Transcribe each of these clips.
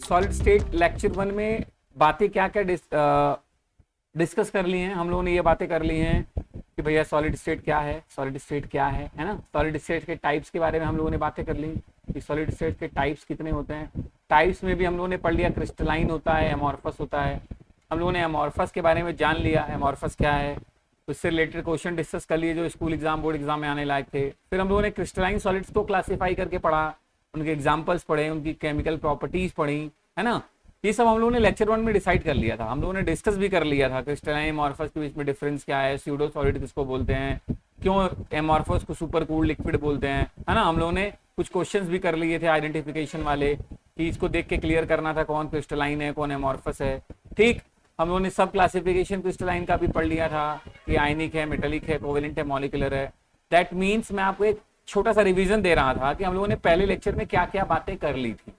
Solid state lecture 1 में बातें क्या क्या डिस्कस कर ली हैं। हम लोगों ने ये बातें कर ली हैं कि भैया सॉलिड स्टेट क्या है, सॉलिड स्टेट क्या है ना। सॉलिड स्टेट के टाइप्स के बारे में हम लोगों ने बातें कर ली कि सॉलिड स्टेट के टाइप्स कितने होते हैं। टाइप्स में भी हम लोगों ने पढ़ लिया क्रिस्टलाइन होता है, एमॉर्फस होता है। हम लोगों ने एमॉर्फस के बारे में जान लिया, एमॉर्फस क्या है, उससे रिलेटेड क्वेश्चन डिस्कस कर लिए जो स्कूल एग्जाम बोर्ड एग्जाम में आने लायक थे। फिर हम लोगों ने क्रिस्टलाइन सॉलिड्स को क्लासीफाई करके पढ़ा, उनके एग्जाम्पल्स पढ़े, उनकी केमिकल प्रॉपर्टीज पढ़ी, है ना। ये सब हम लोगों ने लेक्चर 1 में डिसाइड कर लिया था। हम लोगों ने डिस्कस भी कर लिया था क्रिस्टलाइन एमॉर्फस के बीच में डिफरेंस क्या है, स्यूडो सॉलिड किसको बोलते हैं, क्यों एमॉर्फस को सुपर कूल्ड लिक्विड बोलते हैं, है ना। हम लोगों ने कुछ क्वेश्चंस भी कर लिए थे आइडेंटिफिकेशन वाले कि इसको देख के क्लियर करना था कौन क्रिस्टलाइन है कौन एमॉर्फस है। ठीक, हम लोगों ने सब क्लासिफिकेशन क्रिस्टलाइन का भी पढ़ लिया था कि आयनिक है, मेटेलिक है, कोवेलेंट है, मॉलिक्यूलर है। दैट मीन्स मैं आपको एक छोटा सा रिवीजन दे रहा था कि हम लोगों ने पहले लेक्चर में क्या क्या बातें कर ली थी।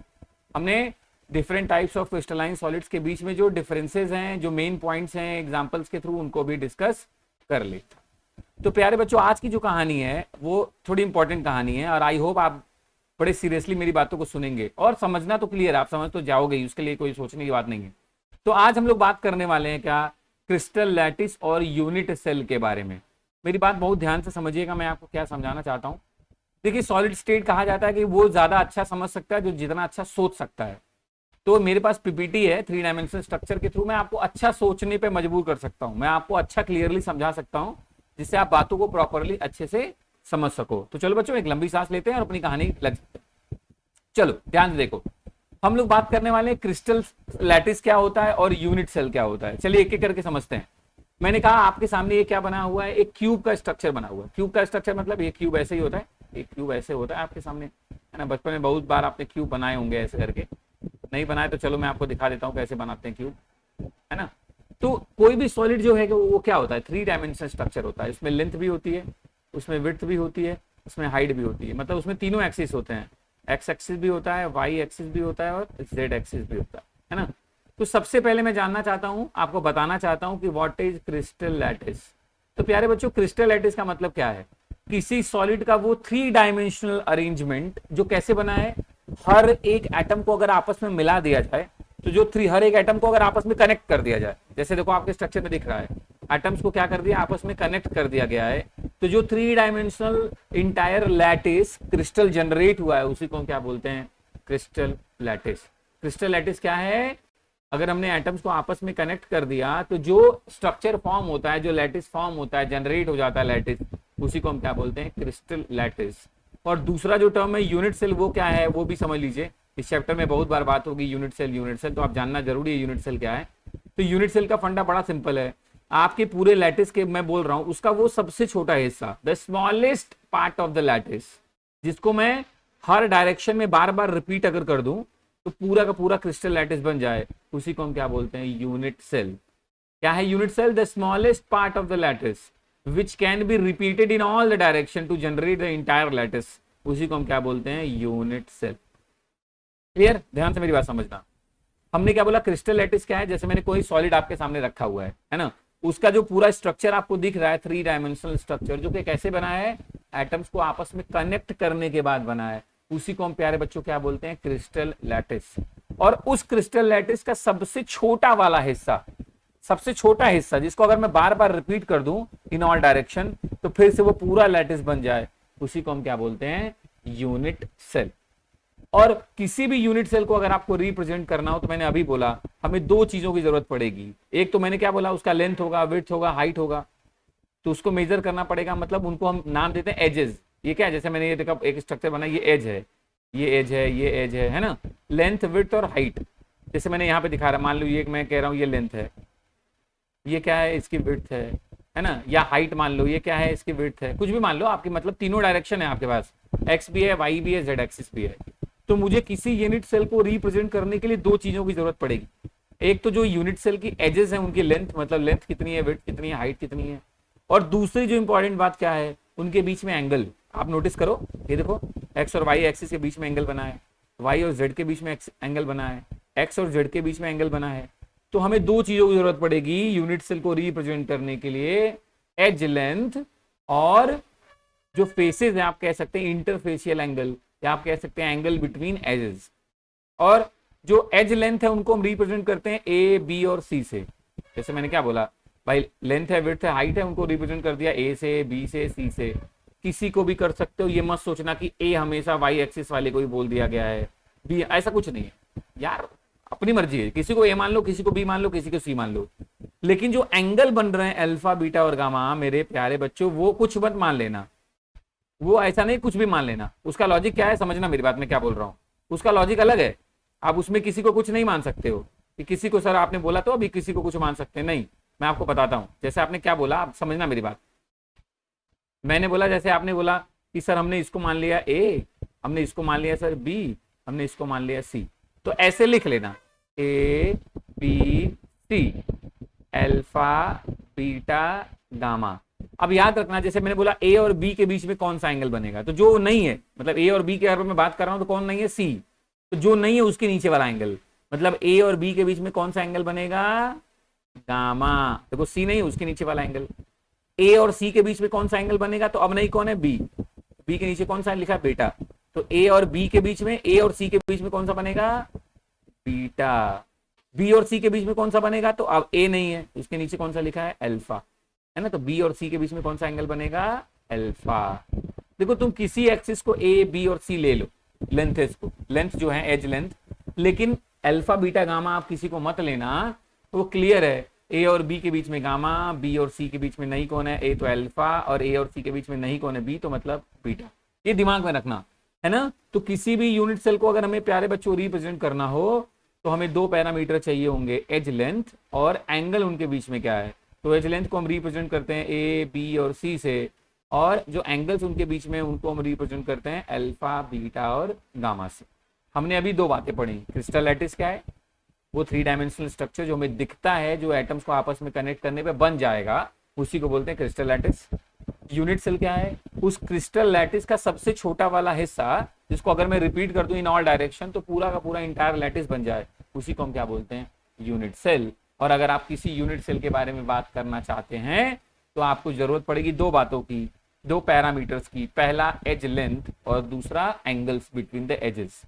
हमने different types of crystalline solids के बीच में जो डिफरेंसेस हैं, जो मेन पॉइंट्स हैं एग्जांपल्स के थ्रू, उनको भी डिस्कस कर ली। तो प्यारे बच्चों, आज की जो कहानी है वो थोड़ी इंपॉर्टेंट कहानी है और आई होप आप बड़े सीरियसली मेरी बातों को सुनेंगे और समझना तो क्लियर, आप समझ तो जाओगे ही, उसके लिए कोई सोचने की बात नहीं है। तो आज हम लोग बात करने वाले हैं क्या, क्रिस्टल लैटिस और यूनिट सेल के बारे में। मेरी बात बहुत ध्यान से समझिएगा, मैं आपको क्या समझाना चाहता हूं। देखिए, सॉलिड स्टेट कहा जाता है कि वो ज्यादा अच्छा समझ सकता है जो जितना अच्छा सोच सकता है। तो मेरे पास पीपीटी है, 3 डायमेंशनल स्ट्रक्चर के थ्रू मैं आपको अच्छा सोचने पे मजबूर कर सकता हूं, मैं आपको अच्छा क्लियरली समझा सकता हूं जिससे आप बातों को प्रॉपरली अच्छे से समझ सको। तो चलो बच्चों, एक लंबी सांस लेते हैं और अपनी कहानी लग सकते हैं। चलो ध्यान से देखो, हम लोग बात करने वाले हैं क्रिस्टल लैटिस क्या होता है और यूनिट सेल क्या होता है। चलिए एक एक करके समझते हैं। मैंने कहा आपके सामने ये क्या बना हुआ है, एक क्यूब का स्ट्रक्चर बना हुआ है। क्यूब का स्ट्रक्चर मतलब ये क्यूब ऐसे ही होता है, एक क्यूब ऐसे होता है आपके सामने, है ना। बचपन में बहुत बार आपने क्यूब बनाए होंगे ऐसे करके, नहीं बनाए तो चलो मैं आपको दिखा देता हूँ कैसे बनाते हैं क्यूब, है ना। तो कोई भी सॉलिड जो है वो क्या होता है, 3 डायमेंशनल स्ट्रक्चर होता है। उसमें लेंथ भी होती है, उसमें विड्थ भी होती है, उसमें हाइट भी होती है। मतलब उसमें तीनों एक्सिस होते हैं, एक्स एक्सिस भी होता है, वाई एक्सिस भी होता है और जेड एक्सिस भी होता है ना। तो सबसे पहले मैं जानना चाहता हूं, आपको बताना चाहता हूं कि व्हाट इज क्रिस्टल लैटिस। तो प्यारे बच्चों, क्रिस्टल लैटिस का मतलब क्या है, किसी सॉलिड का वो 3 डायमेंशनल अरेंजमेंट जो कैसे बना है, हर एक एटम को अगर आपस में मिला दिया जाए तो जो हर एक एटम को अगर आपस में कनेक्ट कर दिया जाए, जैसे देखो आपके स्ट्रक्चर में दिख रहा है, एटम्स को क्या कर दिया, आपस में कनेक्ट कर दिया गया है। तो जो 3 dimensional entire lattice crystal generate हुआ है उसी को क्या बोलते हैं, क्रिस्टल लैटिस। क्रिस्टल लैटिस क्या है, अगर हमने एटम्स को आपस में कनेक्ट कर दिया तो जो स्ट्रक्चर फॉर्म होता है, जो लैटिस फॉर्म होता है, जनरेट हो जाता है लैटिस, उसी को हम क्या बोलते हैं, क्रिस्टल लैटिस। और दूसरा जो टर्म है यूनिट सेल, वो क्या है वो भी समझ लीजिए, इस चैप्टर में बहुत बार बात होगी यूनिट सेल, यूनिट सेल तो आप जानना जरूरी है यूनिट सेल क्या है। तो यूनिट सेल का फंडा बड़ा सिंपल है, आपके पूरे लैटिस के मैं बोल रहा हूं उसका वो सबसे छोटा हिस्सा, the smallest part of the lattice, जिसको मैं हर डायरेक्शन में बार बार रिपीट अगर कर दूं तो पूरा का पूरा क्रिस्टल लैटिस बन जाए, उसी को हम क्या बोलते हैं, यूनिट सेल। क्या है unit cell, the smallest part of the lattice which can be repeated in all the direction to generate the entire lattice, उसी को हम क्या बोलते हैं, यूनिट सेल। क्लियर, ध्यान से मेरी बात समझना। हमने क्या बोला, क्रिस्टल लैटिस क्या है, जैसे मैंने कोई सॉलिड आपके सामने रखा हुआ है ना, उसका जो पूरा स्ट्रक्चर आपको दिख रहा है 3 डायमेंशनल स्ट्रक्चर, जो कि कैसे बना है, एटम्स को आपस में कनेक्ट करने के बाद बना है, उसी को हम प्यारे बच्चों क्या बोलते हैं, क्रिस्टल लैटिस। और उस क्रिस्टल लैटिस का सबसे छोटा वाला हिस्सा, सबसे छोटा हिस्सा जिसको अगर मैं बार बार रिपीट कर दूं इन ऑल डायरेक्शन तो फिर से वो पूरा लैटिस बन जाए, उसी को हम क्या बोलते हैं, यूनिट सेल। और किसी भी यूनिट सेल को अगर आपको रिप्रेजेंट करना हो तो मैंने अभी बोला हमें 2 चीजों की जरूरत पड़ेगी। एक तो मैंने क्या बोला, उसका लेंथ होगा, विड्थ होगा, हाइट होगा, तो उसको मेजर करना पड़ेगा। मतलब उनको हम नाम देते हैं एजेस। ये क्या है, जैसे मैंने ये देखा एक स्ट्रक्चर बना, ये एज है, ये एज है, ये एज है ना। लेंथ, विड्थ और हाइट, जैसे मैंने यहाँ पे दिखा रहा, मान लो ये मैं कह रहा हूँ ये लेंथ है, ये क्या है, इसकी विड्थ है ना, या हाइट मान लो, ये क्या है, इसकी विड्थ है, कुछ भी मान लो आपकी, मतलब तीनों डायरेक्शन है आपके पास, एक्स भी है, वाई भी है, जेड एक्सिस भी है। तो मुझे किसी यूनिट सेल को रिप्रेजेंट करने के लिए 2 चीजों की जरूरत पड़ेगी। एक तो जो यूनिट सेल की एजेस है उनकी लेंथ, मतलब लेंथ कितनी है, विड्थ कितनी है, हाइट कितनी है। और दूसरी जो इंपॉर्टेंट बात क्या है, उनके बीच में एंगल। आप नोटिस करो, ये देखो एक्स और वाई एक्सिस के बीच में एंगल बना है, वाई और जेड के बीच में एंगल बना है, एक्स और जेड के बीच में एंगल बना है। तो हमें 2 चीजों की जरूरत पड़ेगी यूनिट सेल को रिप्रेजेंट करने के लिए, एज लेंथ और जो फेसेस है, आप कह सकते हैं इंटरफेशियल एंगल, या आप कह सकते हैं एंगल बिटवीन एजेस। और जो एज लेंथ है उनको हम रिप्रेजेंट करते हैं ए, बी और सी से। जैसे मैंने क्या बोला भाई, लेंथ है, विड्थ है, हाइट है, उनको रिप्रेजेंट कर दिया ए से, बी से, सी से। किसी को भी कर सकते हो, ये मत सोचना कि ए हमेशा वाई एक्सिस वाले को ही बोल दिया गया है, बी, ऐसा कुछ नहीं है यार, अपनी मर्जी है, किसी को ए मान लो, किसी को बी मान लो, किसी को सी मान लो। लेकिन जो एंगल बन रहे हैं अल्फा, बीटा और गामा, मेरे प्यारे बच्चों, वो कुछ मत मान लेना, वो ऐसा नहीं कुछ भी मान लेना। उसका लॉजिक क्या है, समझना मेरी बात, मैं क्या बोल रहा हूं। उसका लॉजिक अलग है। आप उसमें किसी को कुछ नहीं मान सकते हो कि किसी को सर आपने बोला तो अभी किसी को कुछ मान सकते हैं, नहीं। मैं आपको बताता हूं, जैसे आपने क्या बोला, आप समझना मेरी बात। मैंने बोला, जैसे आपने बोला कि सर हमने इसको मान लिया ए, हमने इसको मान लिया सर बी, हमने इसको मान लिया सी, तो ऐसे लिख लेना A B C, alpha beta gamma. अब याद रखना, जैसे मैंने बोला ए और बी के बीच में कौन सा एंगल बनेगा, तो जो नहीं है, मतलब ए और बी के बारे में बात कर रहा हूं, तो कौन नहीं है, सी। तो जो नहीं है उसके नीचे वाला एंगल, मतलब ए और बी के बीच में कौन सा एंगल बनेगा, गामा। देखो सी नहीं है, उसके नीचे वाला एंगल। ए और सी के बीच में कौन सा एंगल बनेगा, तो अब नहीं, कौन है, बी। बी के नीचे कौन सा लिखा है, बीटा। तो ए और बी के बीच में, ए और सी के बीच में कौन सा बनेगा, बीटा। बी और सी के बीच में कौन सा बनेगा, तो अब ए नहीं है, उसके नीचे कौन सा लिखा है, अल्फा, है ना। तो बी और सी के बीच में कौन सा एंगल बनेगा, अल्फा। देखो तुम किसी एक्सिस को ए, बी और सी ले लो, लेंथ को, लेंथ जो है एज लेंथ, लेकिन अल्फा बीटा गामा आप किसी को मत लेना, वो क्लियर है। ए और बी के बीच में गामा, बी और सी के बीच में नहीं कौन है, ए तो अल्फा, और ए और सी के बीच में नहीं कौन है, बी, तो मतलब बीटा। ये दिमाग में रखना है ना। तो किसी भी यूनिट सेल को अगर हमें प्यारे बच्चों रिप्रेजेंट करना हो, तो हमें दो पैरामीटर चाहिए होंगे, एज लेंथ और एंगल उनके बीच में क्या है। तो एज लेंथ को हम रिप्रेजेंट करते हैं ए, बी और सी से, और जो एंगल्स उनके बीच में उनको हम रिप्रेजेंट करते हैं अल्फा, बीटा और गामा से। हमने अभी दो बातें पढ़ी, क्रिस्टल लैटिस क्या है, वो 3 डायमेंशनल स्ट्रक्चर जो हमें दिखता है, जो एटम्स को आपस में कनेक्ट करने पे बन जाएगा, उसी को बोलते हैं क्रिस्टल लैटिस। यूनिट सेल क्या है, उस क्रिस्टल लैटिस का सबसे छोटा वाला हिस्सा, जिसको अगर मैं रिपीट कर दूं इन ऑल डायरेक्शन, तो पूरा का पूरा इंटायर लैटिस बन जाए, उसी को हम क्या बोलते हैं, यूनिट सेल। और अगर आप किसी यूनिट सेल के बारे में बात करना चाहते हैं, तो आपको जरूरत पड़ेगी दो बातों की, दो पैरामीटर्स की, पहला एज लेंथ और दूसरा एंगल्स बिटवीन द एजेस।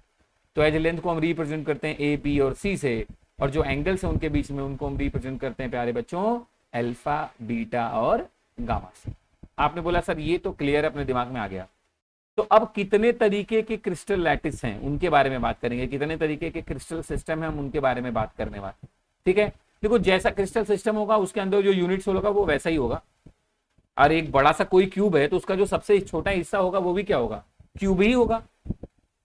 तो एज लेंथ को हम रिप्रेजेंट करते हैं ए, बी और सी से, और जो एंगल्स हैं उनके बीच में उनको हम रिप्रेजेंट करते हैं प्यारे बच्चों अल्फा, बीटा और गामा से। आपने बोला सर ये तो क्लियर है, अपने दिमाग में आ गया। तो अब कितने तरीके के क्रिस्टल लैटिस हैं उनके बारे में बात करेंगे, कितने तरीके के क्रिस्टल सिस्टम है हम उनके बारे में बात करने वाले। ठीक है, देखो जैसा क्रिस्टल सिस्टम होगा उसके अंदर जो यूनिट सेल होगा वो वैसा ही होगा। और एक बड़ा सा कोई क्यूब है तो उसका जो सबसे छोटा हिस्सा होगा वो भी क्या होगा, क्यूब ही होगा।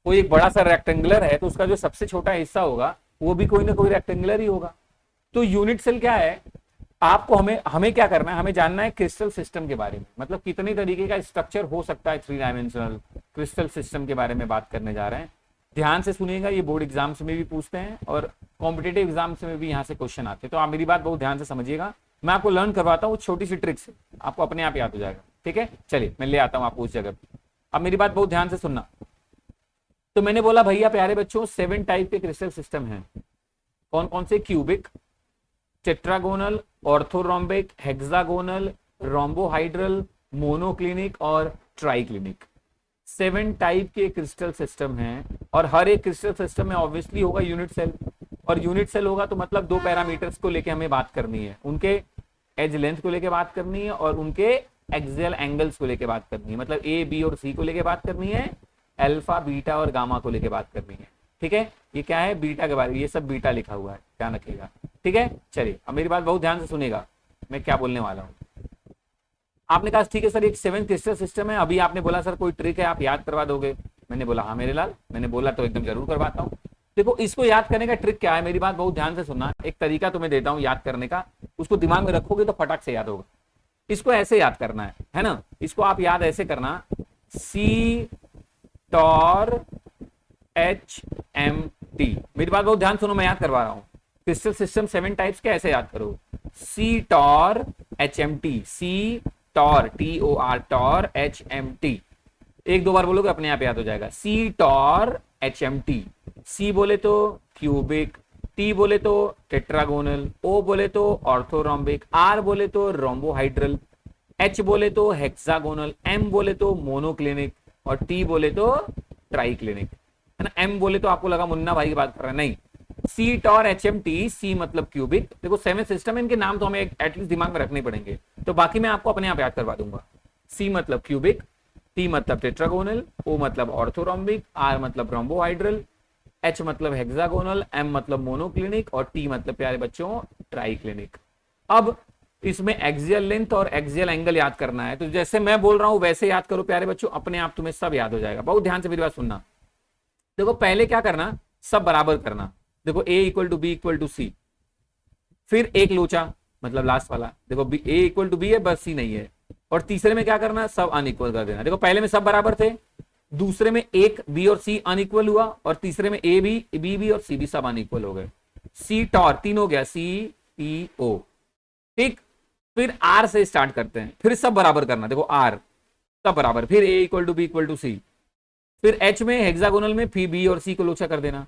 कोई एक बड़ा सा रेक्टेंगुलर है तो उसका जो सबसे छोटा हिस्सा होगा वो भी कोई ना कोई रेक्टेंगुलर ही होगा। तो यूनिट सेल क्या है, आपको हमें क्या करना है, हमें जानना है क्रिस्टल सिस्टम के बारे में, मतलब कितने तरीके का स्ट्रक्चर हो सकता है 3 डायमेंशनल क्रिस्टल सिस्टम के बारे में बात करने जा रहे हैं। ध्यान से सुनिएगा, ये बोर्ड एग्जाम्स में भी पूछते हैं और कॉम्पिटेटिव एग्जाम्स में भी यहाँ से क्वेश्चन आते हैं। तो आप मेरी बात बहुत ध्यान से समझिएगा, मैं आपको लर्न करवाता हूँ छोटी सी ट्रिक से, आपको अपने आप याद हो जाएगा। ठीक है, चलिए मैं ले आता हूँ आपको उस जगह। अब मेरी बात बहुत ध्यान से सुनना। तो मैंने बोला भैया प्यारे बच्चों 7 टाइप के क्रिस्टल सिस्टम हैं। कौन कौन से, cubic, tetragonal, orthorhombic, hexagonal, रोम्बोहाइड्रल, monoclinic और ट्राइक्लिनिक। 7 टाइप के क्रिस्टल सिस्टम हैं, और हर एक क्रिस्टल सिस्टम में ऑब्वियसली होगा यूनिट सेल, और यूनिट सेल होगा तो मतलब दो पैरामीटर्स को लेके हमें बात करनी है, उनके एज लेंथ को लेके बात करनी है और उनके एक्सियल एंगल्स को लेके बात करनी है, मतलब ए, बी और सी को लेके बात करनी है, अल्फा, बीटा और गामा को लेके बात करनी है। ठीक है, ये क्या है, बीटा के बारे में, ये सब बीटा लिखा हुआ है, ध्यान रखिएगा। ठीक है, चलिए अब मेरी बात बहुत ध्यान से सुनेगा, मैं क्या बोलने वाला हूँ। आपने कहा ठीक है सर एक 7 क्रिस्टल सिस्टम है, अभी आपने बोला सर कोई ट्रिक है आप याद करवा दोगे। मैंने बोला हाँ मेरे लाल, मैंने बोला तो एकदम जरूर करवाता हूँ। देखो इसको याद करने का ट्रिक क्या है, मेरी बात बहुत ध्यान से सुनना। एक तरीका तुम्हें देता हूँ याद करने का, उसको दिमाग में रखोगे तो फटाक से याद होगा। इसको ऐसे याद करना है ना, इसको आप याद ऐसे करना, सी टॉर एच एम टी। मेरी बात बहुत ध्यान सुनो, मैं याद करवा रहा हूँ। क्रिस्टल सिस्टम 7 टाइप्स के ऐसे याद करो, सी टॉर एच एम टी, सी टॉर TOR टॉर HMT। एक दो बार बोलोगे अपने आप याद हो जाएगा, सी टॉर HMT। सी बोले तो क्यूबिक, टी बोले तो टेट्रागोनल, ओ बोले तो ऑर्थोरोम्बिक, आर बोले तो रोम्बोहाइड्रल, एच बोले तो हेक्सागोनल, एम बोले तो मोनोक्लिनिक और टी बोले तो ट्राइक्लिनिक, है ना। एम बोले तो आपको लगा मुन्ना भाई की बात कर रहे हैं, नहीं, सी टॉर एच एम टी, सी मतलब क्यूबिक, देखो सेवन सिस्टम है, इनके नाम तो हमें एटलीस्ट दिमाग में रखने पड़ेंगे, तो बाकी मैं आपको अपने आप याद करवा दूंगा। सी मतलब क्यूबिक, टी मतलब टेट्रागोनल, ओ मतलब ऑर्थोरोम्बिक, आर मतलब रोम्बोहाइड्रल, एच मतलब हेक्सागोनल, एम मतलब मोनोक्लिनिक और टी मतलब प्यारे बच्चों ट्राइक्लिनिक। अब इसमें एक्सियल लेंथ और एक्सियल एंगल याद करना है, तो जैसे मैं बोल रहा हूं वैसे याद करो प्यारे बच्चों, अपने आप तुम्हें सब याद हो जाएगा। बहुत ध्यान से मेरी बात सुनना। देखो पहले क्या करना, सब बराबर करना। देखो A equal to B equal to C, फिर एक लोचा मतलब लास्ट वाला, देखो B A equal to B है बस सी नहीं है, और तीसरे में क्या करना, सब अनइक्वल कर देना। देखो पहले में सब बराबर थे, दूसरे में एक बी और सी अनइक्वल हुआ, और तीसरे में ए भी, बी भी और सी भी सब अनइक्वल हो गए। सी टॉर तीन हो गया, सी टी ओ, ठीक। फिर आर से स्टार्ट करते हैं, फिर सब बराबर करना, देखो आर सब बराबर, फिर A equal to B equal to C, फिर एच में हेक्सागोनल में फिर बी और सी को लोचा कर देना,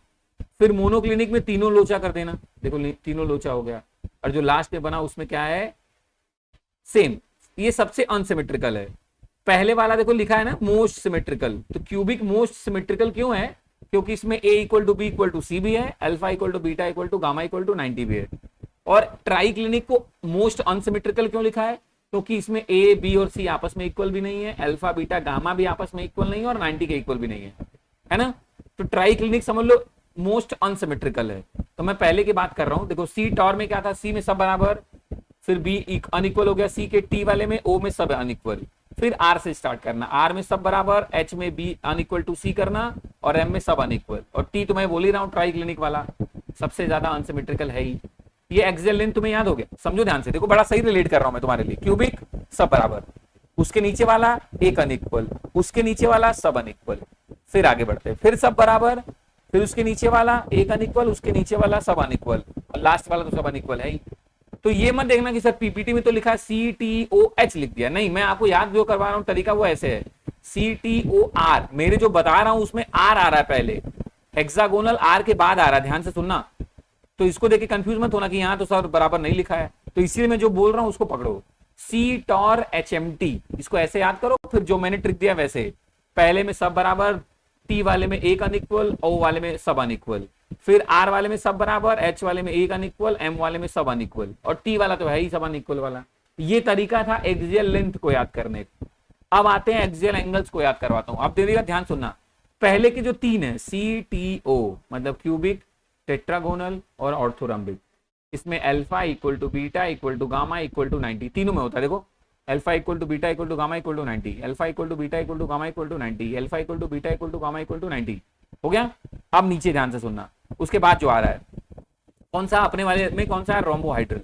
फिर मोनोक्लिनिक में तीनों लोचा कर देना, देखो तीनों लोचा हो गया, और जो लास्ट में बना उसमें क्या है, सेम। ये सबसे अनसिमेट्रिकल है। पहले वाला देखो लिखा है ना मोस्ट सिमेट्रिकल, तो क्यूबिक मोस्ट सिमेट्रिकल क्यों है, क्योंकि इसमें A equal to B equal to C भी है, alpha equal to beta equal to gamma equal to 90 भी है। और ट्राई क्लिनिक को मोस्ट अनसिमेट्रिकल क्यों लिखा है, क्योंकि इसमें ए बी और सी आपस में इक्वल भी नहीं है, अल्फा बीटा गामा भी आपस में इक्वल नहीं है, और 90 के इक्वल भी नहीं है ना। तो ट्राई क्लिनिक समझ लो मोस्ट अनसिमेट्रिकल है। तो मैं पहले की बात कर रहा हूं, देखो सी टॉर में क्या था, सी में सब बराबर, फिर बी अनइक्वल हो गया सी के, टी वाले में ओ में सब अनइक्वल, फिर आर से स्टार्ट करना, आर में सब बराबर, एच में बी अनइक्वल टू सी करना, और एम में सब अनइक्वल, और टी तो मैं बोल ही रहा हूं ट्राई क्लिनिक वाला सबसे ज्यादा अनसिमेट्रिकल है ही। ये एक्सियल लेंथ तुम्हें याद हो गया, समझो ध्यान से, देखो बड़ा सही रिलेट कर रहा हूं मैं तुम्हारे लिए। क्यूबिक सब बराबर, उसके नीचे वाला एक अनइक्वल, उसके नीचे वाला सब अनइक्वल, फिर आगे बढ़ते, फिर सब बराबर, फिर उसके नीचे वाला एक अनइक्वल, उसके नीचे वाला सब अनइक्वल, और लास्ट वाला तो सब अनइक्वल है ही। तो ये मत देखना कि सर पीपीटी में तो लिखा है सी टी ओ एच लिख दिया, नहीं, मैं आपको याद जो करवा रहा हूं तरीका वो ऐसे है, सी टी ओ आर, मेरे जो बता रहा हूं उसमें आर आ रहा है पहले, हेक्सागोनल आर के बाद आ रहा है, ध्यान से सुनना। तो इसको देख के कंफ्यूज मत होना कि यहां तो सर बराबर नहीं लिखा है, तो इसीलिए मैं जो बोल रहा हूं उसको पकड़ो, सी टॉर एच एम टी, इसको ऐसे याद करो, फिर जो मैंने ट्रिक दिया वैसे, पहले में सब बराबर, टी वाले में एक अनइक्वल, ओ वाले में सब अनइक्वल, फिर आर वाले में सब बराबर, एच वाले में एक अनइक्वल, एम वाले में सब अनइक्वल, और टी वाला तो है ही सब अनइक्वल वाला। ये तरीका था एक्सियल लेंथ को याद करने का। अब आते हैं एक्सियल एंगल्स को याद करवाता हूं, अब देखिएगा ध्यान सुनना। पहले के जो तीन है सी टी ओ मतलब क्यूबिक, टेट्रागोनल और ऑर्थोरम्बिक, इसमें alpha equal to beta equal to gamma equal to 90, तीनों में होता है। देखो alpha equal to beta equal to gamma equal to 90, alpha equal to beta equal to gamma equal to 90, alpha equal to beta equal to gamma equal to 90, हो गया। अब नीचे ध्यान से सुनना, उसके बाद जो आ रहा है कौन सा, अपने वाले में कौन सा है, रोम्बोहाइड्रल।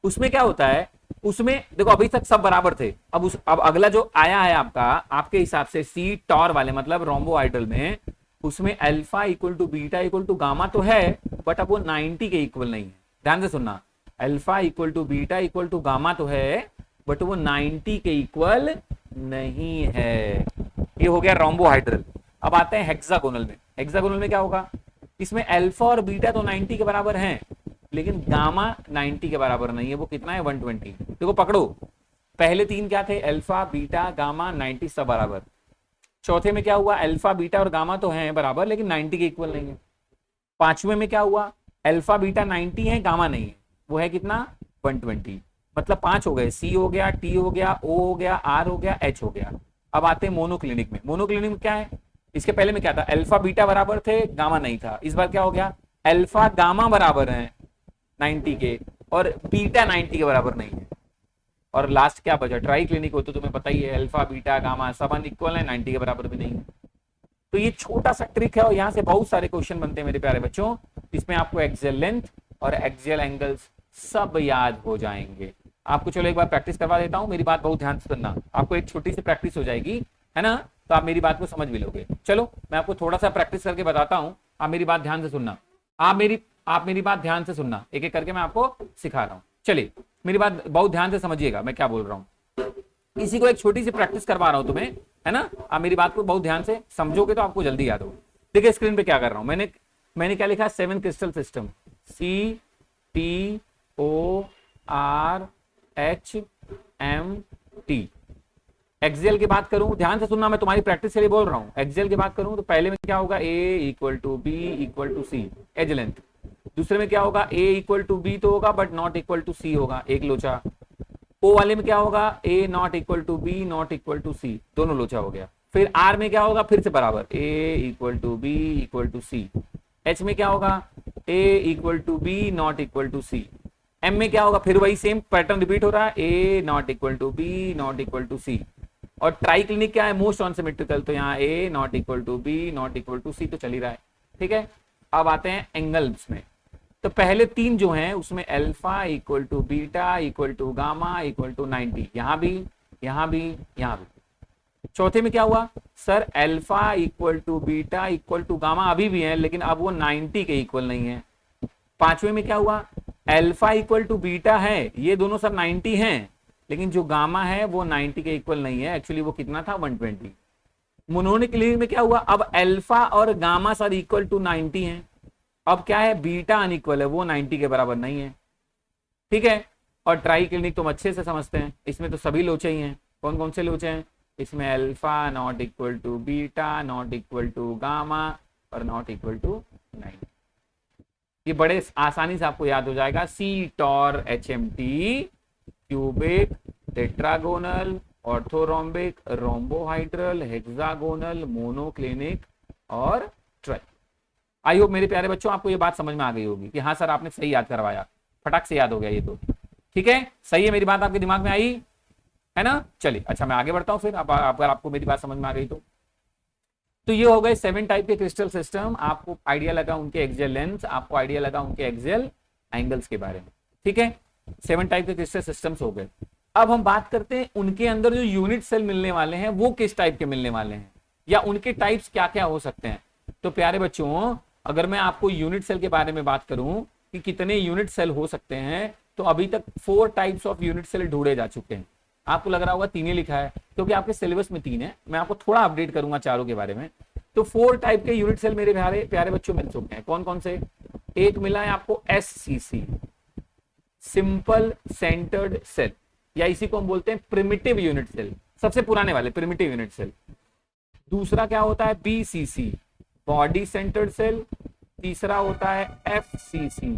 उसमें क्या होता है, उसमें देखो अभी तक सब बराबर थे, अब अगला जो आया है आपका, आपके हिसाब से सी टॉर वाले मतलब रोम्बोहाइड्रल में, उसमें alpha equal to beta equal to gamma तो है, बट अब वो 90 के इक्वल नहीं है। ध्यान से सुनना, alpha equal to beta equal to gamma तो है, बट वो 90 के इक्वल नहीं है। ये हो गया रोम्बोहाइड्रल। अब आते हैं हेक्सागोनल में। हेक्सागोनल में क्या होगा, इसमें अल्फा और बीटा तो 90 के बराबर हैं, लेकिन गामा 90 के बराबर नहीं है, वो कितना है 120। देखो पकड़ो, पहले तीन क्या थे, अल्फा बीटा गामा 90 सब बराबर। चौथे में क्या हुआ, अल्फा बीटा और गामा तो हैं बराबर लेकिन 90 के इक्वल नहीं है। पांचवें में क्या हुआ, अल्फा बीटा 90 है, गामा नहीं है, वो है कितना 120। मतलब 5 हो गए, सी हो गया, टी हो गया, ओ हो गया, आर हो गया, एच हो गया। अब आते हैं मोनोक्लिनिक में। मोनोक्लिनिक में क्या है, इसके पहले में क्या था, अल्फा बीटा बराबर थे, गामा नहीं था। इस बार क्या हो गया, अल्फा गामा बराबर है 90 के, और बीटा 90 के बराबर नहीं है। और लास्ट क्या बचा, ट्राई क्लिनिक हो तो तुम्हें पता ही है, अल्फा बीटा गामा सब अनइक्वल है, 90 के बराबर भी नहीं है। तो ये छोटा सा ट्रिक है, और यहां से बहुत सारे क्वेश्चन बनते हैं मेरे प्यारे बच्चों, इसमें आपको एक्सियल लेंथ और एक्सियल एंगल्स सब याद हो जाएंगे। आपको चलो एक बार प्रैक्टिस करवा देता हूं, मेरी बात बहुत ध्यान से सुनना, आपको एक छोटी सी प्रैक्टिस हो जाएगी, है ना, तो आप मेरी बात को समझ भी लोगे। चलो मैं आपको थोड़ा सा प्रैक्टिस करके बताता हूं, आप मेरी बात ध्यान से सुनना, आप मेरी बात ध्यान से सुनना, एक एक करके मैं आपको सिखा रहा हूं। चलिए मेरी बात बहुत ध्यान से समझिएगा मैं क्या बोल रहा हूं, इसी को एक छोटी सी प्रैक्टिस करवा रहा हूं तुम्हें, है ना। आप मेरी बात को बहुत ध्यान से समझोगे तो आपको जल्दी याद होगा। देखिए स्क्रीन पे क्या कर रहा हूं, मैंने क्या लिखा है, 7 crystal system, C T O R H M T. Axial की बात करूं, ध्यान से सुनना, मैं तुम्हारी प्रैक्टिस के लिए बोल रहा हूं। एक्सियल की बात करूं तो पहले में क्या होगा, A equal to B equal to C, edge length. दूसरे में क्या होगा, ए इक्वल टू बी तो होगा but not equal to C होगा, एक लोचा। ओ वाले में क्या होगा, A not equal to B not equal to C, दोनों लोचा हो गया। फिर आर में क्या होगा, फिर से बराबर, A equal to B equal to C. H में क्या होगा, A equal to B not equal to C. M में क्या होगा, फिर वही सेम पैटर्न रिपीट हो रहा है, A not equal to B not equal to C. और ट्राई क्लिनिक क्या है, मोस्ट ऑन सिमेट्रिकल, तो यहाँ A not equal to B not equal to C तो चल ही रहा है, ठीक है। अब आते हैं एंगल्स में, तो पहले तीन जो हैं उसमें alpha equal to beta equal to gamma equal to 90, यहां भी, यहां भी, यहां भी। चौथे में क्या हुआ sir, alpha equal to beta equal to gamma अभी भी है लेकिन अब वो 90 के इक्वल नहीं है। पांचवें में क्या हुआ, अल्फा इक्वल टू बीटा है, ये दोनों सब 90 हैं लेकिन जो गामा है वो 90 के इक्वल नहीं है, एक्चुअली वो कितना था 120। मोनोनिक क्लिनिक में क्या हुआ, अब अल्फा और गामा सर इक्वल टू 90 हैं, अब क्या है बीटा अनइक्वल है, वो 90 के बराबर नहीं है, ठीक है। और ट्राई क्लिनिक तुम अच्छे से समझते हैं, इसमें तो सभी लोचे ही हैं। कौन कौन से लोचे हैं, इसमें alpha not equal to beta not equal to gamma और नॉट इक्वल टू 90। ये बड़े आसानी से आपको याद हो जाएगा, सी टॉर H M T, cubic, tetragonal, orthorhombic, rhombohedral, hexagonal, monoclinic और ट्राई। आई होप मेरे प्यारे बच्चों आपको ये बात समझ में आ गई होगी कि हाँ सर आपने सही याद करवाया, फटाक से याद हो गया ये तो, ठीक है। सही है, मेरी बात आपके दिमाग में आई है ना। चलिए अच्छा मैं आगे बढ़ता हूं फिर, अगर आपको मेरी बात समझ में आ गई तो ये हो गए 7 टाइप के क्रिस्टल सिस्टम। आपको आइडिया लगा उनके एक्सियल लेंथ, आपको आइडिया लगा उनके एक्सियल एंगल्स के बारे में, ठीक है। 7 टाइप के क्रिस्टल सिस्टम्स हो गए। अब हम बात करते हैं उनके अंदर जो यूनिट सेल मिलने वाले हैं वो किस टाइप के मिलने वाले हैं, या उनके टाइप्स क्या क्या हो सकते हैं। तो प्यारे बच्चों अगर मैं आपको यूनिट सेल के बारे में बात करूं कि कितने यूनिट सेल हो सकते हैं, तो अभी तक 4 टाइप्स ऑफ यूनिट सेल ढूंढे जा चुके हैं। आपको लग रहा होगा 3 ही लिखा है क्योंकि आपके सिलेबस में 3 है, मैं आपको थोड़ा अपडेट करूंगा चारों के बारे में। तो 4 टाइप के यूनिट सेल मेरे प्यारे प्यारे बच्चों मिल चुके हैं। कौन कौन से, एक मिला है आपको एससीसी, सिंपल सेंटर्ड सेल, या इसी को हम बोलते हैं प्रिमिटिव यूनिट सेल, सबसे पुराने वाले प्रिमिटिव यूनिट सेल। दूसरा क्या होता है बीसीसी, बॉडी सेंटर्ड सेल। तीसरा होता है एफसीसी,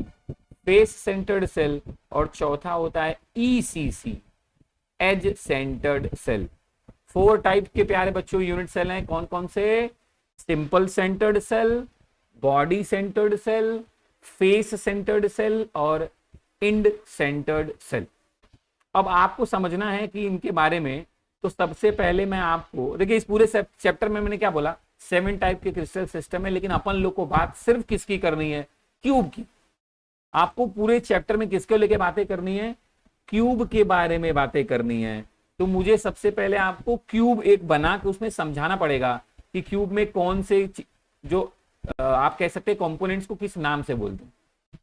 फेस सेंटर्ड सेल। और चौथा होता है ECC, edge centred cell. 4 type के प्यारे बच्चों यूनिट सेल हैं। कौन कौन से, simple centred cell, body centred cell, face centred cell और इंड सेंटर्ड सेल। अब आपको समझना है कि इनके बारे में, तो सबसे पहले मैं आपको देखिए इस पूरे चैप्टर में मैंने क्या बोला, 7 टाइप के क्रिस्टल सिस्टम है, लेकिन अपन लोग को बात सिर्फ किसकी करनी है, क्यूब की। आपको पूरे चैप्टर में किसको लेके बातें करनी है, क्यूब के बारे में बातें करनी है। तो मुझे सबसे पहले आपको क्यूब एक बना के उसमें समझाना पड़ेगा कि क्यूब में कौन से जो आप कह सकते हैं कंपोनेंट्स को किस नाम से बोलते हैं।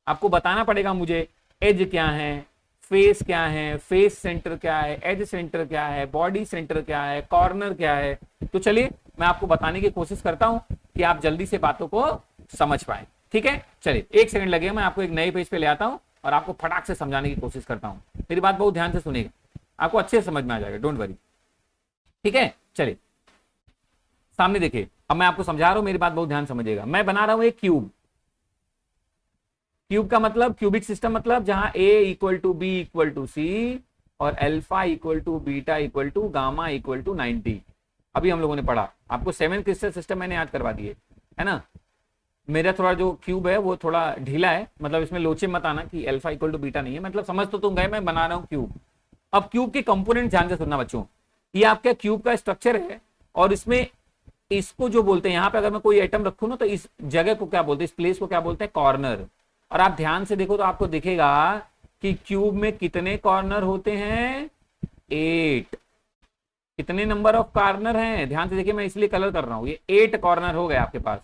आपको बताना पड़ेगा मुझे एज क्या है, फेस क्या है, फेस सेंटर क्या है, एज सेंटर क्या है, बॉडी सेंटर क्या है, कॉर्नर क्या है। तो चलिए मैं आपको बताने की कोशिश करता हूं कि आप जल्दी से बातों को समझ पाए, ठीक है। चलिए 1 सेकंड लगेगा, मैं आपको एक नए पेज पे ले आता हूं और आपको फटाक से समझाने की कोशिश करता हूं। मेरी बात बहुत ध्यान से सुनिएगा, आपको अच्छे से समझ में आ जाएगा, डोंट वरी, ठीक है। चलिए सामने देखिए, अब मैं आपको समझा रहा हूं, मेरी बात बहुत ध्यान समझिएगा। मैं बना रहा हूं एक क्यूब। क्यूब का मतलब क्यूबिक सिस्टम, मतलब जहां A equal to B equal to C और alpha equal to beta equal to gamma equal to 90। अभी हम लोगों ने पढ़ा, आपको 7 क्रिस्टल सिस्टम मैंने याद करवा दिए, है ना। मेरा थोड़ा जो क्यूब है वो थोड़ा ढीला है, मतलब इसमें लोचे मत आना कि अल्फा इक्वल टू बीटा नहीं है, मतलब समझ तो तुम गए, मैं बना रहा हूं क्यूब। अब क्यूब के कंपोनेंट ध्यान से सुनना बच्चों, ये आपका क्यूब का स्ट्रक्चर है और इसमें इसको जो बोलते हैं, यहां पे अगर मैं कोई आइटम रखूं ना तो इस जगह को क्या बोलते हैं, इस प्लेस को क्या बोलते हैं, कॉर्नर। और आप ध्यान से देखो तो आपको दिखेगा कि क्यूब में कितने कॉर्नर होते हैं, 8। कितने नंबर ऑफ कॉर्नर हैं, ध्यान से देखिए, मैं इसलिए कलर कर रहा हूं, ये 8 कॉर्नर हो गए आपके पास,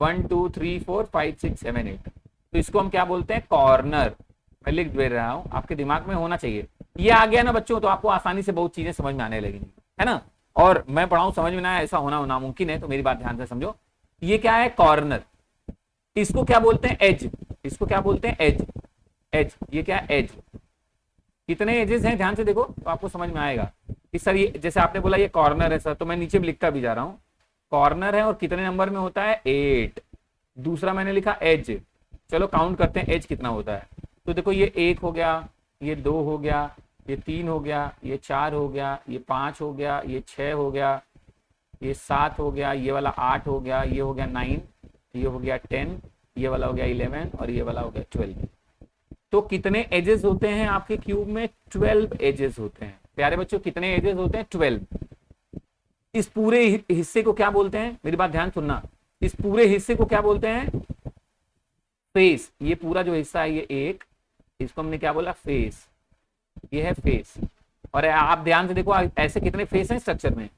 1 2 3 4 5 6 7 8। तो इसको हम क्या बोलते हैं, कॉर्नर। मैं लिख दे रहा हूं, आपके दिमाग में होना चाहिए। ये आ गया ना बच्चों, तो आपको आसानी से बहुत चीजें समझ में आने लगेंगी, है ना। और मैं पढ़ाऊं समझ में ना आए, ऐसा होना नामुमकिन है, तो मेरी बात ध्यान से समझो। ये क्या है, कॉर्नर। इसको क्या बोलते हैं, एज। इसको क्या बोलते हैं, एज। एज, ये क्या है, एज। कितने एजेस हैं ध्यान से देखो तो आपको समझ में आएगा कि सर ये, जैसे आपने बोला ये कॉर्नर है सर, तो मैं नीचे भी लिखता भी जा रहा हूं, कॉर्नर है और कितने नंबर में होता है, 8। दूसरा मैंने लिखा एज, चलो काउंट करते हैं एज कितना होता है। तो देखो ये 1 हो गया, ये 2 हो गया, ये 3 हो गया, ये 4 हो गया, ये 5 हो गया, ये 6 हो गया, ये 7 हो गया, ये वाला 8 हो गया, ये हो गया 9, ये हो गया 10, ये वाला हो गया 11 और ये वाला हो गया 12। तो कितने एजेस होते हैं आपके क्यूब में? 12 एजेस होते हैं। प्यारे बच्चों कितने एजेस होते हैं? 12। इस पूरे हिस्से को क्या बोलते हैं? मेरी बात ध्यान सुनना, इस पूरे हिस्से को क्या बोलते हैं? फेस। ये पूरा जो हिस्सा है ये एक, इसको हमने क्या बोला? फेस। ये है फेस। और आप ध्यान से देखो ऐसे कितने फेस हैं स्ट्रक्चर में?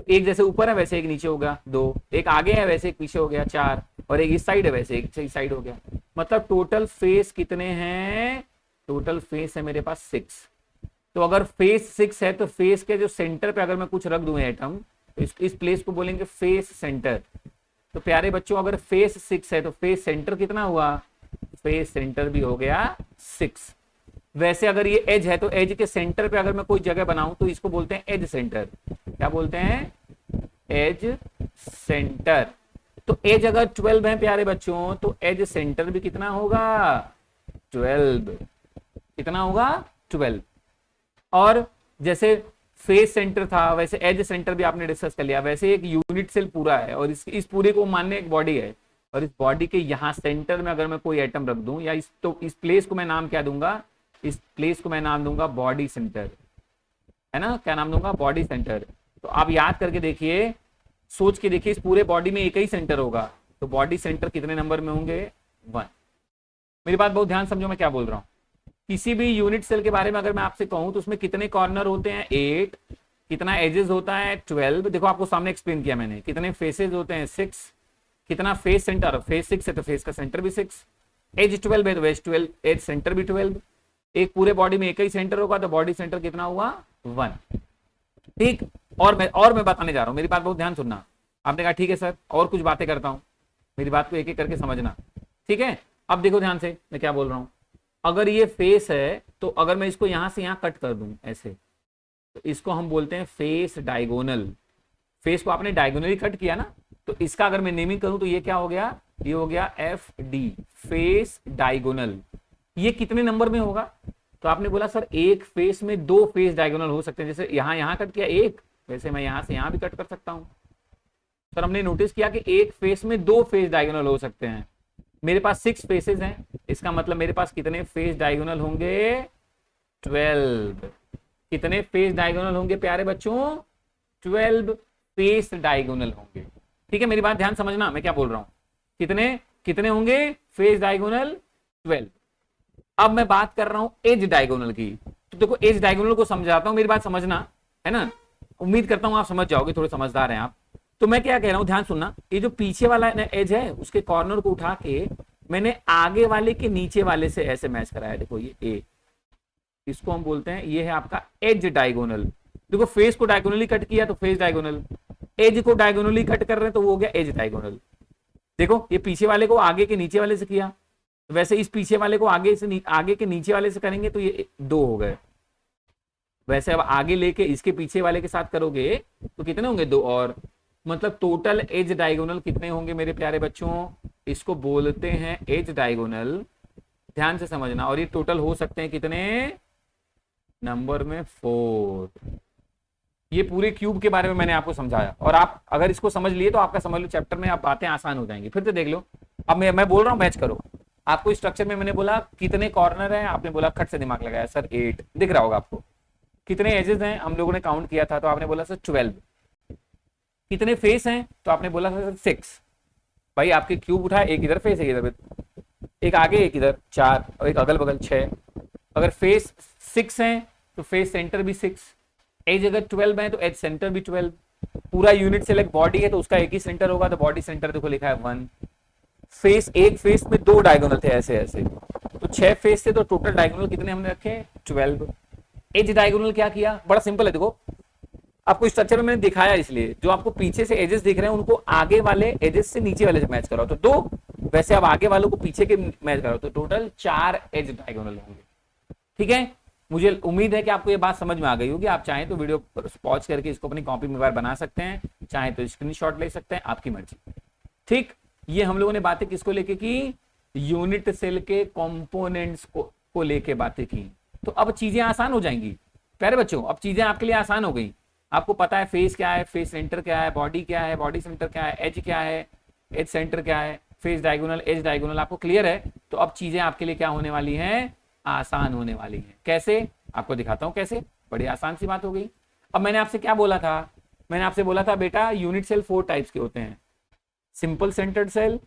एक जैसे ऊपर है वैसे एक नीचे होगा 2, एक आगे है वैसे एक पीछे हो गया 4, और एक इस साइड है वैसे एक इस साइड हो गया। मतलब टोटल फेस कितने हैं? टोटल फेस है मेरे पास 6। तो अगर फेस 6 है तो फेस के जो सेंटर पे अगर मैं कुछ रख दूं एटम, तो इस प्लेस को बोलेंगे फेस सेंटर। तो प्यारे बच्चों अगर फेस 6 है तो फेस सेंटर कितना हुआ? फेस सेंटर भी हो गया 6। वैसे अगर ये एज है तो एज के सेंटर पे अगर मैं कोई जगह बनाऊं तो इसको बोलते हैं एज सेंटर। क्या बोलते हैं? As centre. तो एज अगर 12 है प्यारे बच्चों तो एज सेंटर भी कितना होगा? 12। कितना होगा? 12। और जैसे फेस सेंटर था वैसे एज सेंटर भी आपने डिस्कस कर लिया। वैसे एक यूनिट सेल पूरा है और इस पूरे को मानने एक बॉडी है, और इस बॉडी के यहां सेंटर में अगर मैं कोई एटम रख दूं, या इस प्लेस को मैं नाम क्या दूंगा? इस प्लेस को मैं नाम दूंगा बॉडी सेंटर, है ना? क्या नाम दूंगा? Body centre. तो आप याद करके देखिए, सोच के देखिए, इस पूरे बॉडी में एक ही सेंटर होगा तो बॉडी सेंटर कितने नंबर में होंगे? 1। मेरी बात बहुत ध्यान समझो मैं क्या बोल रहा हूं। किसी भी यूनिट सेल के बारे में अगर मैं आपसे कहूं तो उसमें कितने कॉर्नर होते हैं? 8। कितना एजेस होता है? 12। देखो आपको सामने एक्सप्लेन किया मैंने। कितने फेसेस होते हैं? 6। कितना फेस सेंटर? फेस 6 है तो फेस का सेंटर भी 6। एज 12 है तो एज 12, एज सेंटर भी 12। एक पूरे बॉडी में एक ही सेंटर होगा तो बॉडी सेंटर कितना हुआ? 1। ठीक। और मैं बताने जा रहा हूं, मेरी बात बहुत ध्यान सुनना। आपने कहा ठीक है सर, और कुछ बातें करता हूं, मेरी बात को एक एक करके समझना, ठीक है? अब देखो ध्यान से मैं क्या बोल रहा हूं। अगर ये फेस है तो अगर मैं इसको यहां से यहां कट कर दूं ऐसे, तो इसको हम बोलते हैं फेस डायगोनल। फेस को आपने डायगोनली कट किया ना, तो इसका अगर मैं नेमिंग करूं तो ये क्या हो गया? ये हो गया FD, फेस डायगोनल। ये कितने नंबर में होगा? तो आपने बोला सर एक फेस में 2 फेस डायगोनल हो सकते हैं, जैसे यहां कट किया एक, वैसे मैं यहां से यहां भी कट कर सकता हूं। सर हमने नोटिस किया कि एक फेस में 2 फेस डायगोनल हो सकते हैं। मेरे पास 6 फेसेस हैं, इसका मतलब मेरे पास कितने फेस डायगोनल होंगे? 12। कितने फेस डायगोनल होंगे प्यारे बच्चों? 12 फेस डायगोनल होंगे। ठीक है, मेरी बात ध्यान समझना मैं क्या बोल रहा हूं। कितने कितने होंगे फेस डायगोनल? 12। अब मैं बात कर रहा हूं एज डायगोनल की। तो देखो एज डायगोनल को समझाता हूं, मेरी बात समझना, है ना? उम्मीद करता हूं आप समझ जाओगे, थोड़े समझदार हैं आप। तो मैं क्या कह रहा हूं, ध्यान सुनना। ये जो पीछे वाला एज है उसके कॉर्नर को उठा के मैंने आगे वाले के नीचे वाले से ऐसे मैच कराया। देखो ये ए, इसको हम बोलते हैं, ये है आपका एज डायगोनल। देखो फेस को डायगोनली कट किया तो फेस डायगोनल, एज को डायगोनली कट कर रहे हैं तो वो हो गया एज डायगोनल। देखो ये पीछे वाले को आगे के नीचे वाले से किया, वैसे इस पीछे वाले को आगे के नीचे वाले से करेंगे तो ये 2 हो गए। वैसे अब आगे लेके इसके पीछे वाले के साथ करोगे तो कितने होंगे? 2 और। मतलब टोटल एज डायगोनल कितने होंगे मेरे प्यारे बच्चों? इसको बोलते हैं एज डायगोनल। ध्यान से समझना। और ये टोटल हो सकते हैं कितने नंबर में? 4। ये पूरे क्यूब के बारे में मैंने आपको समझाया, और आप अगर इसको समझ लिए तो आपका समझ लो चैप्टर में आप बातें आसान हो जाएंगी। फिर से देख लो। अब मैं बोल रहा हूं मैच करो। आपको स्ट्रक्चर में मैंने बोला कितने कॉर्नर हैं, आपने बोला खट से दिमाग लगाया सर 8। दिख रहा होगा आपको। कितने एजेस हैं हम लोगों ने काउंट किया था, तो आपने बोला सर 12। कितने फेस हैं तो आपने बोला सर 6। भाई आपके क्यूब उठा, एक इधर फेस है, इधर एक आगे एक इधर 4 और एक अगल बगल 6। अगर फेस 6 हैं तो फेस सेंटर भी 6। एज अगर 12 है तो एज सेंटर भी 12। पूरा यूनिट सेल एक बॉडी है तो उसका एक ही सेंटर होगा, तो बॉडी सेंटर देखो लिखा है 1। फेस, एक फेस में 2 डायगोनल थे ऐसे ऐसे, तो 6 फेस थे, तो टोटल डायगोनल कितने हमने रखे? 12। एज डायगोनल क्या किया? बड़ा सिंपल है। देखो आपको स्ट्रक्चर में मैंने दिखाया, इसलिए जो आपको पीछे से एजेस दिख रहे हैं उनको आगे वाले एजेस से नीचे वाले से मैच कराओ तो 2, वैसे अब आगे वालों को पीछे के मैच कराओ तो टोटल 4 एज डायगोनल होंगे। ठीक है, मुझे उम्मीद है कि आपको ये बात समझ में आ गई होगी। आप चाहें तो वीडियो पॉज करके इसको अपनी कॉपी में बार बना सकते हैं, चाहे तो स्क्रीनशॉट ले सकते हैं, आपकी मर्जी। ठीक, ये हम लोगों ने बातें किसको लेके की? यूनिट सेल के कंपोनेंट्स को लेके बातें की। तो अब चीजें आसान हो जाएंगी प्यारे बच्चों, अब चीजें आपके लिए आसान हो गई। आपको पता है फेस क्या है, फेस सेंटर क्या है, बॉडी क्या है, बॉडी सेंटर क्या है, एज क्या है, एज सेंटर क्या है, फेस डायगोनल, एज डायगोनल, आपको क्लियर है। तो अब चीजें आपके लिए क्या होने वाली हैं, आसान होने वाली हैं। कैसे, आपको दिखाता हूं कैसे, बड़ी आसान सी बात हो गई। अब मैंने आपसे क्या बोला था, मैंने आपसे बोला था बेटा यूनिट सेल 4 टाइप्स के होते हैं, simple centred cell,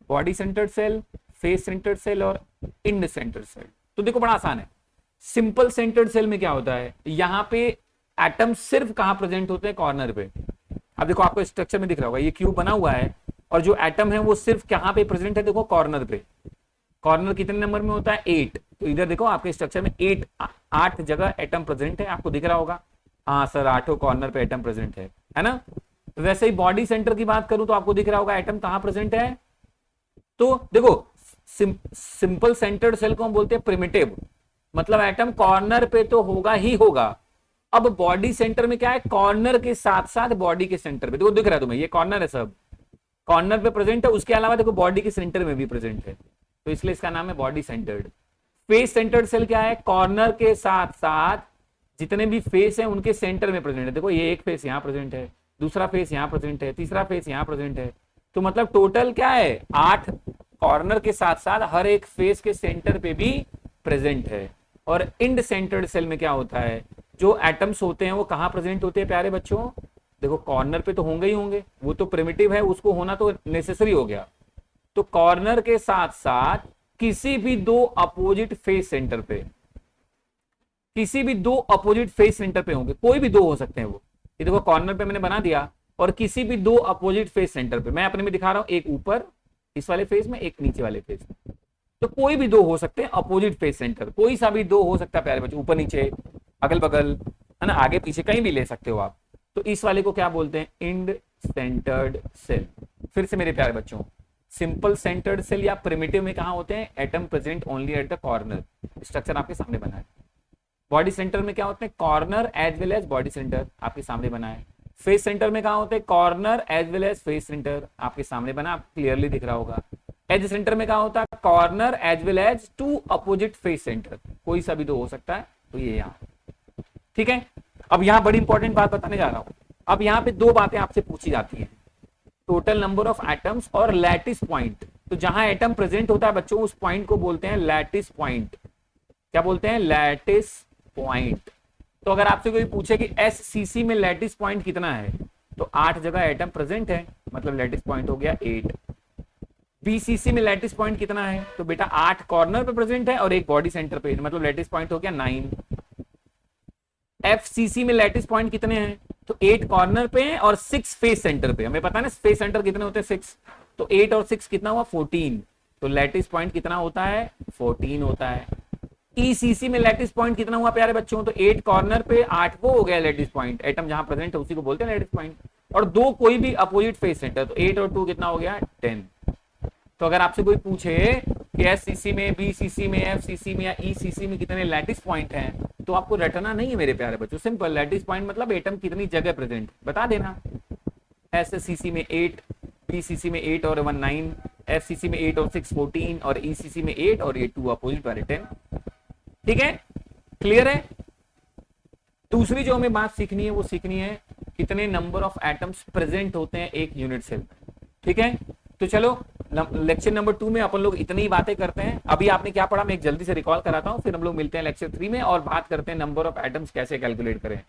body centred cell, face centred cell और इंड सेंटर्ड सेल। तो देखो बड़ा आसान है। सिंपल सेंटर्ड सेल में क्या होता है, यहां पे एटम सिर्फ कहां प्रेजेंट होते हैं, कॉर्नर पे। अब देखो आपको स्ट्रक्चर में दिख रहा होगा ये क्यूब बना हुआ है और जो एटम है वो सिर्फ कहां पे प्रेजेंट है, देखो कॉर्नर पे। कॉर्नर कितने नंबर में होता है, 8। तो इधर देखो आपके स्ट्रक्चर में 8 जगह एटम प्रेजेंट है, आपको दिख रहा होगा। हाँ सर 8 कॉर्नर पे एटम प्रेजेंट है ना। तो वैसे ही बॉडी सेंटर की बात करूं तो आपको दिख रहा होगा एटम कहां प्रेजेंट है। तो देखो सिंपल सेंटर्ड सेल को हम बोलते हैं प्रिमिटिव, मतलब एटम कॉर्नर पे तो होगा ही होगा। अब बॉडी सेंटर में क्या है, कॉर्नर के साथ साथ बॉडी के सेंटर पे, देखो दिख रहा है तुम्हें ये कॉर्नर है, सब कॉर्नर पे प्रेजेंट है, उसके अलावा देखो बॉडी के सेंटर में भी प्रेजेंट है, तो इसलिए इसका नाम है body centred. Face centred cell क्या है, कॉर्नर के साथ साथ जितने भी फेस हैं उनके सेंटर में प्रेजेंट है। देखो ये एक फेस यहां प्रेजेंट है, दूसरा फेस यहां प्रेजेंट है, तीसरा फेस यहां प्रेजेंट है। तो मतलब टोटल क्या है, 8 कॉर्नर के साथ साथ हर एक फेस के सेंटर पे भी प्रेजेंट है। और इंड सेंटर्ड सेल में क्या होता है, जो एटम्स होते हैं वो कहां प्रेजेंट होते हैं प्यारे बच्चों, देखो कॉर्नर पे तो होंगे ही होंगे, वो तो प्रिमिटिव है, उसको होना तो नेसेसरी हो गया। तो कॉर्नर के साथ साथ किसी भी दो अपोजिट फेस सेंटर पे, किसी भी दो अपोजिट फेस सेंटर पे होंगे, कोई भी दो हो सकते हैं वो। ये देखो कॉर्नर पे मैंने बना दिया, और किसी भी दो अपोजिट फेस सेंटर पे, मैं अपने में दिखा रहा हूं, एक ऊपर इस वाले फेस में, एक नीचे वाले फेस में। तो कोई भी दो हो सकते हैं अपोजिट फेस सेंटर, कोई सा भी दो हो सकता है प्यारे बच्चों, ऊपर नीचे अगल बगल है ना, आगे पीछे कहीं भी ले सकते हो आप। तो इस वाले को क्या बोलते हैं, इंड सेंटर्ड सेल। फिर से मेरे प्यारे बच्चों, सिंपल सेंटर्ड सेल या प्रिमिटिव में कहां होते हैं, atom present only at the corner, structure आपके सामने बना है। बॉडी सेंटर में क्या होते हैं, corner as well as body centre, आपके सामने बना है। फेस सेंटर में कहां होते हैं, corner as well as face centre, आपके सामने बना, आप क्लियरली दिख रहा होगा। एज सेंटर में कहां होता है, corner as well as two opposite face centre, कोई सा भी दो हो सकता है। तो ये यहां ठीक है। अब यहां बड़ी इंपॉर्टेंट बात बताने जा रहा हूं। अब यहां पे दो बातें आपसे पूछी जाती हैं, टोटल नंबर ऑफ एटम्स और लैटिस पॉइंट। तो जहां एटम प्रेजेंट होता है बच्चों, उस पॉइंट को बोलते हैं लैटिस पॉइंट। क्या बोलते हैं, लैटिस पॉइंट। तो अगर आपसे कोई पूछे कि एससीसी में लैटिस पॉइंट कितना है, तो 8 जगह एटम प्रेजेंट है, मतलब लैटिस पॉइंट हो गया 8। बीसीसी में लैटिस पॉइंट कितना है, तो बेटा 8 कॉर्नर पे प्रेजेंट है और एक बॉडी सेंटर पे, मतलब लैटिस पॉइंट हो गया 9। एफसीसी में लैटिस पॉइंट कितने हैं, तो 8 कॉर्नर पे हैं और 6 फेस सेंटर पे। हमें पता है ना फेस सेंटर कितने होते हैं, 6। तो 8 और 6 कितना हुआ, 14। तो लैटिस पॉइंट कितना होता है, 14 होता है। ईसीसी में लैटिस पॉइंट कितना हुआ प्यारे बच्चों, तो 8 कॉर्नर पे 8 वो हो गया लैटिस पॉइंट, एटम जहां प्रेजेंट है उसी को बोलते हैं लैटिस पॉइंट। और दो कोई भी अपोजिट फेस सेंटर, तो 8 और 2 कितना हो गया, 10। तो अगर आपसे कोई पूछे कि एससीसी में, बीसीसी में, एफसीसी में या ईसीसी में कितने लैटिस पॉइंट हैं, तो आपको रटना नहीं है मेरे प्यारे बच्चों, सिंपल। लैटिस पॉइंट मतलब एटम कितनी जगह प्रेजेंट, बता देना। एससीसी में 8, बीसीसी में 8 और 1 9, एफसीसी में 8 और 6 14 और ईसीसी में 8 और ये 2 अपोजिट वाले 10। ठीक है, क्लियर है। दूसरी जो हमें बात सीखनी है वो सीखनी है कितने नंबर ऑफ एटम्स प्रेजेंट होते हैं एक यूनिट सेल में। ठीक है, तो चलो लेक्चर नंबर 2 में अपन लोग इतनी बातें करते हैं। अभी आपने क्या पढ़ा मैं एक जल्दी से रिकॉल कराता हूं, फिर हम लोग मिलते हैं लेक्चर 3 में और बात करते हैं नंबर ऑफ एटम्स कैसे कैलकुलेट करें।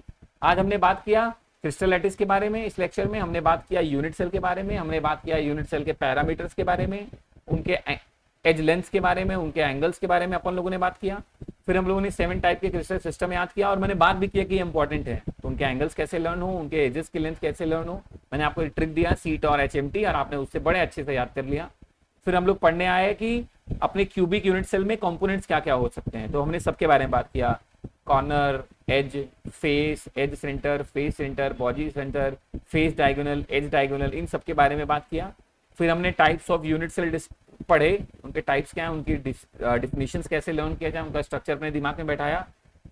आज हमने बात किया क्रिस्टल लैटिस के बारे में, इस लेक्चर में हमने बात किया यूनिट सेल के बारे में, हमने बात किया यूनिट सेल के पैरामीटर्स के बारे में, उनके एज लेंथ के बारे में, उनके एंगल्स के बारे में अपन लोगों ने बात किया। फिर हम लोगों ने 7 टाइप के क्रिस्टल सिस्टम याद किया और मैंने बात भी किया कि इंपॉर्टेंट है, तो उनके एंगल्स कैसे लर्न हो, उनके एजेस की लेंथ कैसे लर्न हो। मैंने आपको एक ट्रिक दिया सीट और एचएमटी, और आपने उससे बड़े अच्छे से याद कर लिया। फिर हम लोग पढ़ने आए कि अपने क्यूबिक यूनिट सेल में कंपोनेंट्स क्या क्या हो सकते हैं, तो हमने सबके बारे में बात किया, corner, edge, face, edge centre, face centre, body centre, face diagonal, edge diagonal, इन सब के बारे में बात किया। फिर हमने टाइप्स ऑफ यूनिट सेल पढ़े, उनके टाइप्स क्या है, उनकी डिफिनेशंस कैसे लर्न किया जाए, उनका स्ट्रक्चर अपने दिमाग में बैठाया,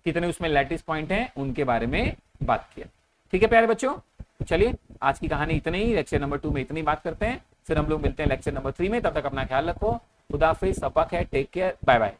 कितने उसमें लैटिस पॉइंट हैं उनके बारे में बात किया। ठीक है प्यारे बच्चों, तो चलिए आज की कहानी इतनी ही, लेक्चर नंबर 2 में इतनी बात करते हैं, फिर हम लोग मिलते हैं लेक्चर नंबर 3 में। तब तक अपना ख्याल रखो, खुदा हाफिज, सबक है, टेक केयर, बाय बाय।